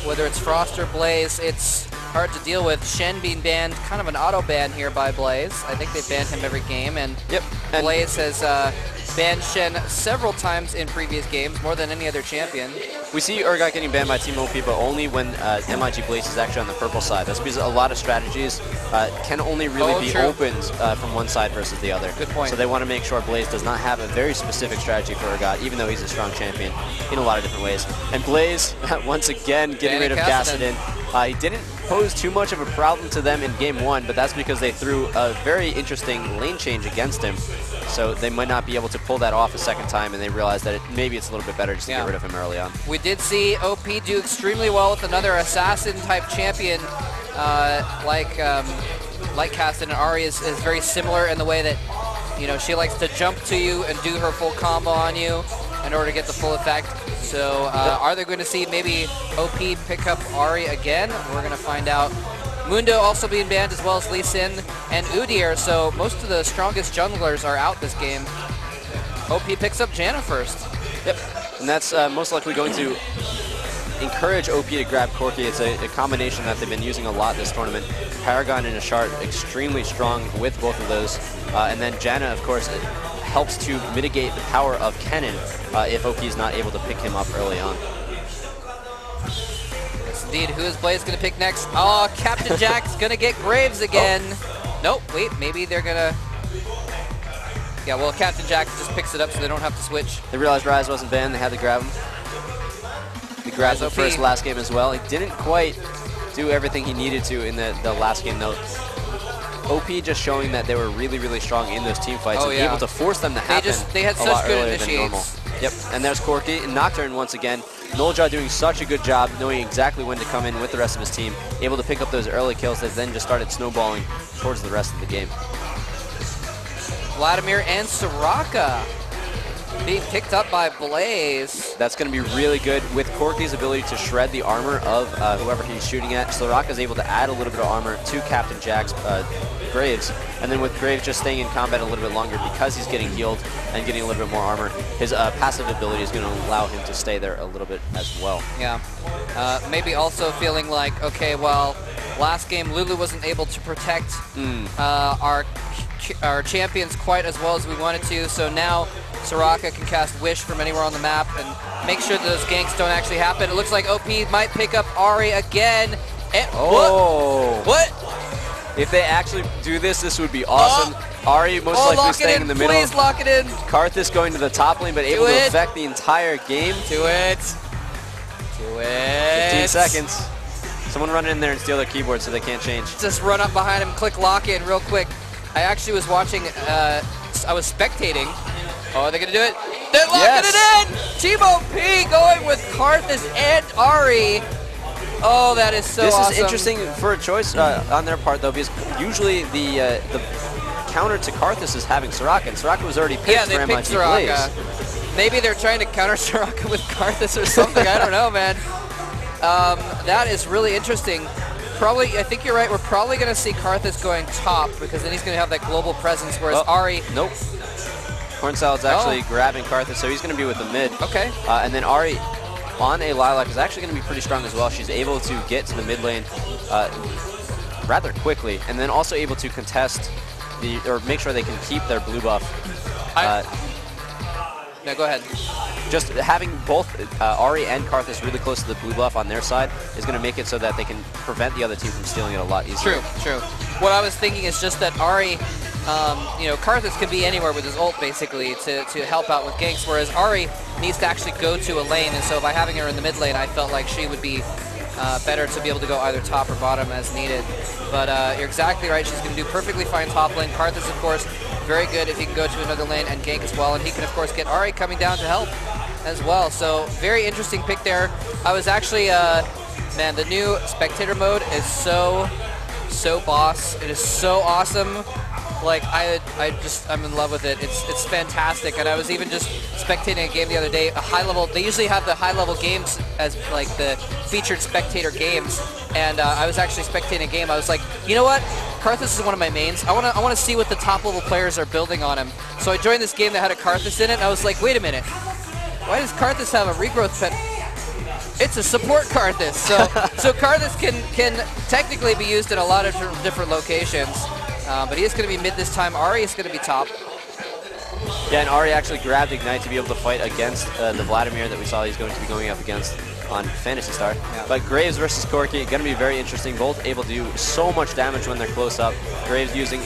whether it's Frost or Blaze, it's hard to deal with. Shen being banned, kind of an auto ban here by Blaze. I think they've banned him every game, and Blaze has banned Shen several times in previous games, more than any other champion. We see Urgot getting banned by Team OP, but only when MiG Blaze is actually on the purple side. That's because a lot of strategies can only really be opened from one side versus the other. Good point. So they want to make sure Blaze does not have a very specific strategy for Urgot, even though he's a strong champion in a lot of different ways. And Blaze, once again, getting rid of Kassadin. He didn't pose too much of a problem to them in game 1, but that's because they threw a very interesting lane change against him. So they might not be able to pull that off a second time, and they realized that maybe it's a little bit better just to get rid of him early on. We did see OP do extremely well with another assassin-type champion like Kassadin. And Ahri is very similar in the way that, you know, she likes to jump to you and do her full combo on you in order to get the full effect. So are they going to see maybe OP pick up Ahri again? We're going to find out. Mundo also being banned, as well as Lee Sin and Udyr, so most of the strongest junglers are out this game. OP picks up Janna first. Yep, and that's most likely going to encourage OP to grab Corki. It's a combination that they've been using a lot this tournament. Paragon and Ashart extremely strong with both of those. And then Janna, of course, helps to mitigate the power of Kennen if OP is not able to pick him up early on. Indeed, who is Blaze going to pick next? Oh, Captain Jack's going to get Graves again. Nope, wait, maybe they're going to... Yeah, well, Captain Jack just picks it up so they don't have to switch. They realized Rise wasn't banned, they had to grab him. He grabbed him first last game as well. He didn't quite do everything he needed to in the last game, though. OP just showing that they were really, really strong in those team fights and able to force them to happen they had such good initiates. Yep, and there's Corki and Nocturne once again. Nolja doing such a good job knowing exactly when to come in with the rest of his team, able to pick up those early kills that then just started snowballing towards the rest of the game. Vladimir and Soraka being picked up by Blaze. That's going to be really good with Corki's ability to shred the armor of whoever he's shooting at. Soraka is able to add a little bit of armor to Captain Jack's Graves, and then with Graves just staying in combat a little bit longer because he's getting healed and getting a little bit more armor, his passive ability is going to allow him to stay there a little bit as well. Yeah, maybe also feeling like, okay, well, last game Lulu wasn't able to protect our champions quite as well as we wanted to, so now Soraka can cast Wish from anywhere on the map and make sure that those ganks don't actually happen. It looks like OP might pick up Ahri again. And what? If they actually do this, this would be awesome. Ahri most likely staying in the middle. Please lock it in. Karthus going to the top lane, but able to affect the entire game. Do it. Do it. 15 seconds. Someone run in there and steal their keyboard so they can't change. Just run up behind him, click lock in real quick. I actually was watching, I was spectating. Oh, are they going to do it? They're locking it in! Team OP going with Karthus and Ahri. Oh, that is so awesome. This is interesting for a choice on their part, though, because usually the counter to Karthus is having Soraka, and Soraka was already picked for MiG Blaze. Maybe they're trying to counter Soraka with Karthus or something. I don't know, man. That is really interesting. Probably, I think you're right. We're probably going to see Karthus going top because then he's going to have that global presence, whereas Ahri... Nope. Cornsalad's actually grabbing Karthus, so he's going to be with the mid. Okay. And then Ahri on a Lilac is actually going to be pretty strong as well. She's able to get to the mid lane rather quickly, and then also able to contest or make sure they can keep their blue buff. No, go ahead. Just having both Ahri and Karthus really close to the blue buff on their side is going to make it so that they can prevent the other team from stealing it a lot easier. True. What I was thinking is just that Ahri, you know, Karthus can be anywhere with his ult basically to help out with ganks, whereas Ahri needs to actually go to a lane, and so by having her in the mid lane, I felt like she would be better to be able to go either top or bottom as needed. But you're exactly right, she's going to do perfectly fine top lane. Karthus, of course, very good if he can go to another lane and gank as well, and he can, of course, get Ahri coming down to help as well. So very interesting pick there. I was actually, man, the new spectator mode is so boss. It is so awesome. Like I'm in love with it. It's fantastic. And I was even just spectating a game the other day, a high level. They usually have the high level games as like the featured spectator games. And I was actually spectating a game. I was like, you know what? Karthus is one of my mains. I want to see what the top level players are building on him. So I joined this game that had a Karthus in it, and I was like, wait a minute. Why does Karthus have a regrowth pet? It's a support Karthus. So Karthus can technically be used in a lot of different locations, but he is going to be mid this time. Ari is going to be top. Yeah, and Ari actually grabbed Ignite to be able to fight against the Vladimir that we saw he's going to be going up against on Phantasy Star. Yeah. But Graves versus Corki, going to be very interesting. Both able to do so much damage when they're close up. Graves using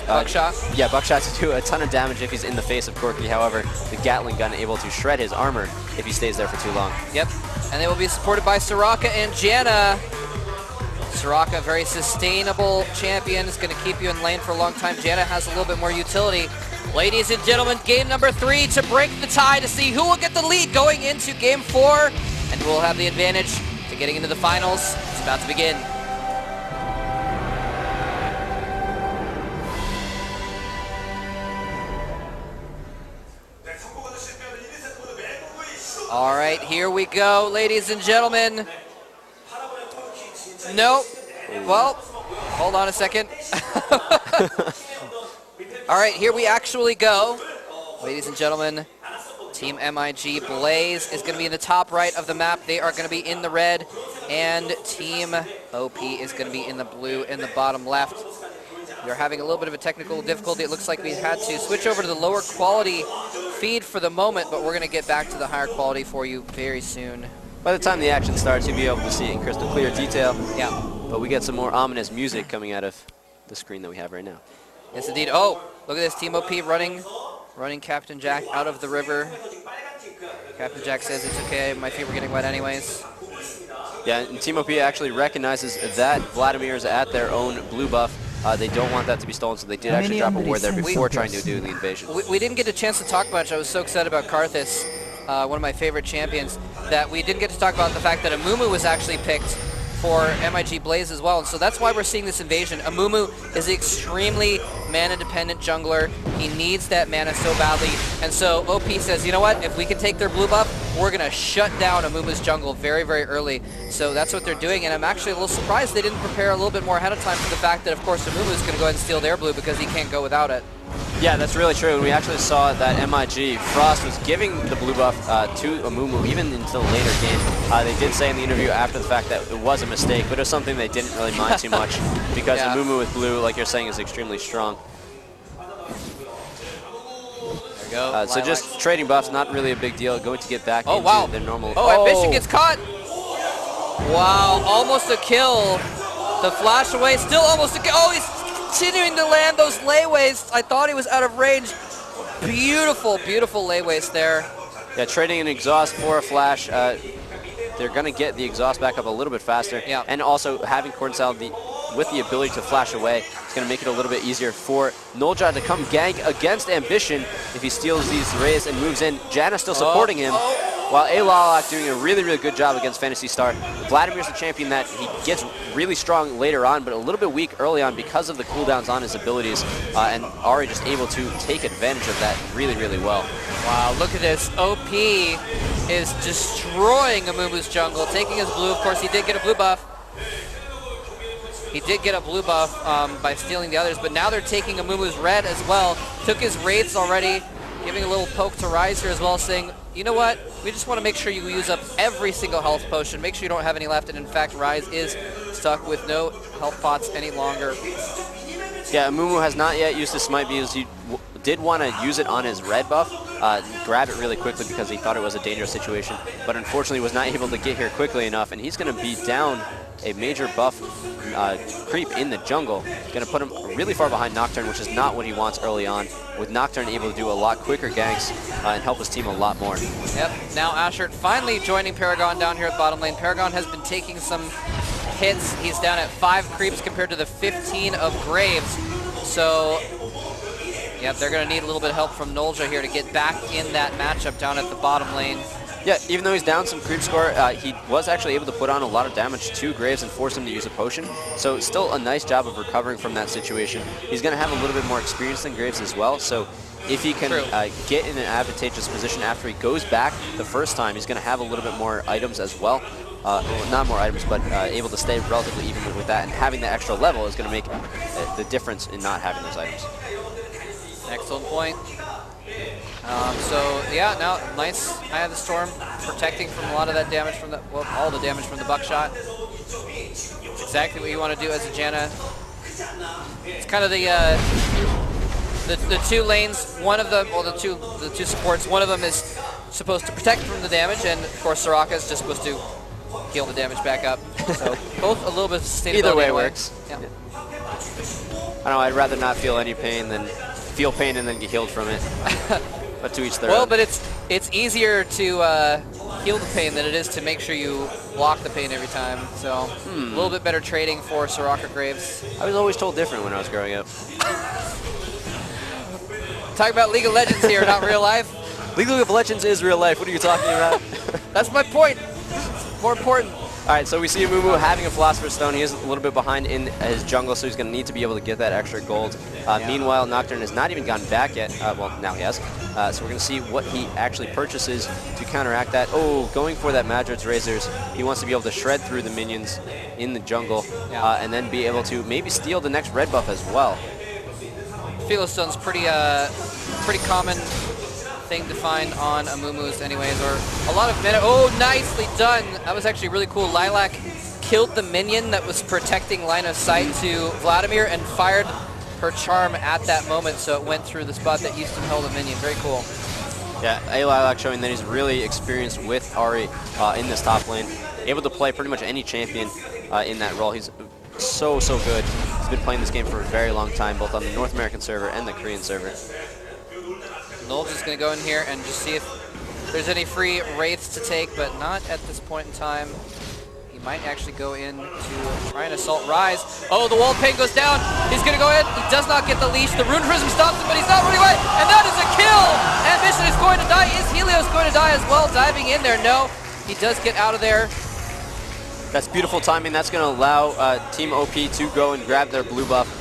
Buckshot? Yeah, Buckshot to do a ton of damage if he's in the face of Corki. However, the Gatling gun able to shred his armor if he stays there for too long. Yep, and they will be supported by Soraka and Janna. Soraka, very sustainable champion, is going to keep you in lane for a long time. Janna has a little bit more utility. Ladies and gentlemen, game number 3 to break the tie to see who will get the lead going into game 4, and who will have the advantage to getting into the finals. It's about to begin. All right, here we go, ladies and gentlemen. Nope. Well, hold on a second. All right, here we actually go. Ladies and gentlemen, Team MiG Blaze is going to be in the top right of the map. They are going to be in the red. And Team OP is going to be in the blue in the bottom left. They're having a little bit of a technical difficulty. It looks like we had to switch over to the lower quality feed for the moment, but we're going to get back to the higher quality for you very soon. By the time the action starts, you'll be able to see it in crystal clear detail. Yeah. But we get some more ominous music coming out of the screen that we have right now. Yes, indeed. Oh, look at this. Team OP running Captain Jack out of the river. Captain Jack says it's okay. My feet were getting wet anyways. Yeah, and Team OP actually recognizes that Vladimir is at their own blue buff. They don't want that to be stolen, so they did actually drop a ward there before trying to do the invasion. We didn't get a chance to talk much. I was so excited about Karthus, one of my favorite champions, that we didn't get to talk about the fact that Amumu was actually picked for MiG Blaze as well, and so that's why we're seeing this invasion. Amumu is an extremely mana-dependent jungler. He needs that mana so badly, and so OP says, you know what, if we can take their blue buff, we're going to shut down Amumu's jungle very, very early. So that's what they're doing, and I'm actually a little surprised they didn't prepare a little bit more ahead of time for the fact that, of course, Amumu is going to go ahead and steal their blue because he can't go without it. Yeah, that's really true. And we actually saw that MiG, Frost was giving the blue buff to Amumu even until the later game. They did say in the interview after the fact that it was a mistake, but it was something they didn't really mind too much because yeah. Amumu with blue, like you're saying, is extremely strong. There we go. So just trading buffs, not really a big deal. Going to get back into their normal... Oh, Ambition gets caught! Wow, almost a kill. The flash away, still almost a kill. Oh, he's continuing to land those layways. I thought he was out of range. Beautiful, beautiful layways there. Yeah, trading an exhaust for a flash. They're going to get the exhaust back up a little bit faster. Yeah. And also having Cornsal with the ability to flash away, it's going to make it a little bit easier for Nolja to come gank against Ambition if he steals these rays and moves in. Janna still supporting him. While Alalak doing a really, really good job against Phantasy Star. Vladimir's a champion that he gets really strong later on, but a little bit weak early on because of the cooldowns on his abilities. And Ari just able to take advantage of that really, really well. Wow, look at this. OP is destroying Amumu's jungle, taking his blue. Of course, he did get a blue buff. He did get a blue buff by stealing the others, but now they're taking Amumu's red as well. Took his wraiths already, giving a little poke to Rise here as well, saying, you know what, we just want to make sure you use up every single health potion, make sure you don't have any left, and in fact, Rise is stuck with no health pots any longer. Yeah, Amumu has not yet used his smite because he did want to use it on his red buff, grab it really quickly because he thought it was a dangerous situation, but unfortunately was not able to get here quickly enough, and he's going to be down a major buff creep in the jungle. Going to put him really far behind Nocturne, which is not what he wants early on, with Nocturne able to do a lot quicker ganks and help his team a lot more. Yep, now Ashert finally joining Paragon down here at bottom lane. Paragon has been taking some hits. He's down at 5 creeps compared to the 15 of Graves. So, yep, they're going to need a little bit of help from Nolja here to get back in that matchup down at the bottom lane. Yeah, even though he's down some creep score, he was actually able to put on a lot of damage to Graves and force him to use a potion. So still a nice job of recovering from that situation. He's going to have a little bit more experience than Graves as well. So if he can get in an advantageous position after he goes back the first time, he's going to have a little bit more items as well. Not more items, but able to stay relatively even with that. And having the extra level is going to make the difference in not having those items. Excellent point. So yeah, now nice Eye of the Storm, protecting from a lot of that damage from the, well, all the damage from the buckshot. It's exactly what you want to do as a Janna. It's kind of the two lanes. One of them, well, the two supports. One of them is supposed to protect from the damage, and of course Soraka is just supposed to heal the damage back up. So both a little bit of sustainability. Either way works. Yeah. I don't know. I'd rather not feel any pain than feel pain and then get healed from it. But to each their Well, own. but it's easier to heal the pain than it is to make sure you block the pain every time. So a little bit better trading for Soraka Graves. I was always told different when I was growing up. Talking about League of Legends here, not real life. League of Legends is real life. What are you talking about? That's my point. More important. All right, so we see Amumu having a Philosopher's Stone. He is a little bit behind in his jungle, so he's going to need to be able to get that extra gold. Meanwhile, Nocturne has not even gotten back yet. Well, now he has. So we're going to see what he actually purchases to counteract that. Oh, going for that Madred's Razors. He wants to be able to shred through the minions in the jungle and then be able to maybe steal the next red buff as well. Philostone's pretty common thing to find on Amumu's anyways, or a lot of mana. Oh, nicely done. That was actually really cool. Lilac killed the minion that was protecting line of sight to Vladimir and fired her charm at that moment, so it went through the spot that Houston held a minion. Very cool. Yeah, Lilac showing that he's really experienced with Ahri in this top lane. Able to play pretty much any champion in that role. He's so good. He's been playing this game for a very long time, both on the North American server and the Korean server. Knowles is going to go in here and just see if there's any free wraiths to take, but not at this point in time. He might actually go in to try and assault Rise. Oh, the wall pain goes down. He's going to go in. He does not get the leash. The Rune Prism stops him, but he's not running away. And that is a kill. Ambition is going to die. Is Helios going to die as well? Diving in there. No. He does get out of there. That's beautiful timing. That's going to allow Team OP to go and grab their blue buff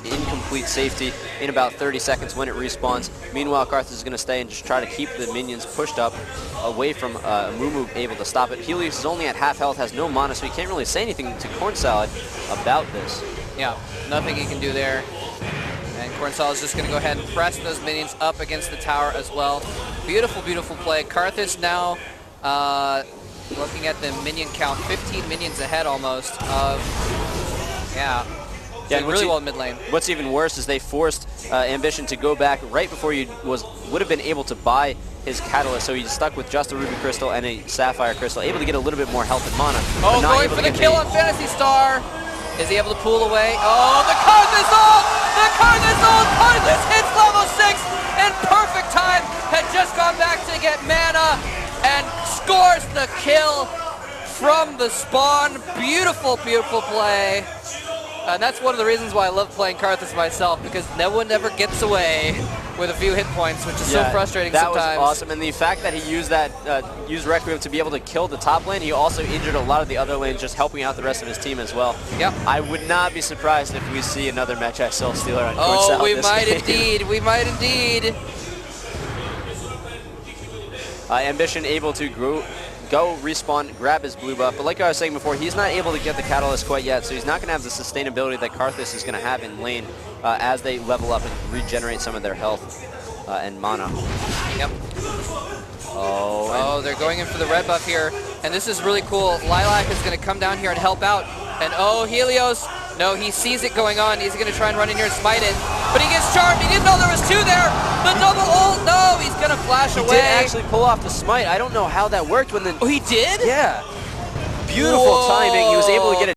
in complete safety in about 30 seconds when it respawns. Meanwhile, Karthus is going to stay and just try to keep the minions pushed up away from Amumu able to stop it. Helios is only at half health, has no mana, so he can't really say anything to Corn Salad about this. Yeah, nothing he can do there. And Corn Salad is just going to go ahead and press those minions up against the tower as well. Beautiful, beautiful play. Karthus now looking at the minion count, 15 minions ahead almost of, Yeah, really well in mid lane. What's even worse is they forced Ambition to go back right before he would have been able to buy his Catalyst, so he's stuck with just a Ruby Crystal and a Sapphire Crystal, able to get a little bit more health and mana. Oh, going for the kill on Phantasy Star. Is he able to pull away? Oh, the Karthus ult! The Karthus ult! Karthus hits level 6 in perfect time. Had just gone back to get mana and scores the kill from the spawn. Beautiful, beautiful play. And that's one of the reasons why I love playing Karthus myself, because no one ever gets away with a few hit points, which is so frustrating sometimes. That was awesome, and the fact that he used Requiem to be able to kill the top lane, he also injured a lot of the other lanes, just helping out the rest of his team as well. Yep. I would not be surprised if we see another Match I Soul Stealer on Corn Oh, Salad we this might game. indeed. We might indeed. Ambition able to go respawn, grab his blue buff, but like I was saying before, he's not able to get the Catalyst quite yet, so he's not going to have the sustainability that Karthus is going to have in lane as they level up and regenerate some of their health and mana. Yep. Oh, they're going in for the red buff here, and this is really cool. Lilac is going to come down here and help out, and oh, Helios, no, he sees it going on. He's going to try and run in here and smite it, but he gets charmed. He didn't know there was two there. The double ult, no, he's going to flash away. He did actually pull off the smite. I don't know how that worked when the... Oh, he did? Yeah. Beautiful timing. He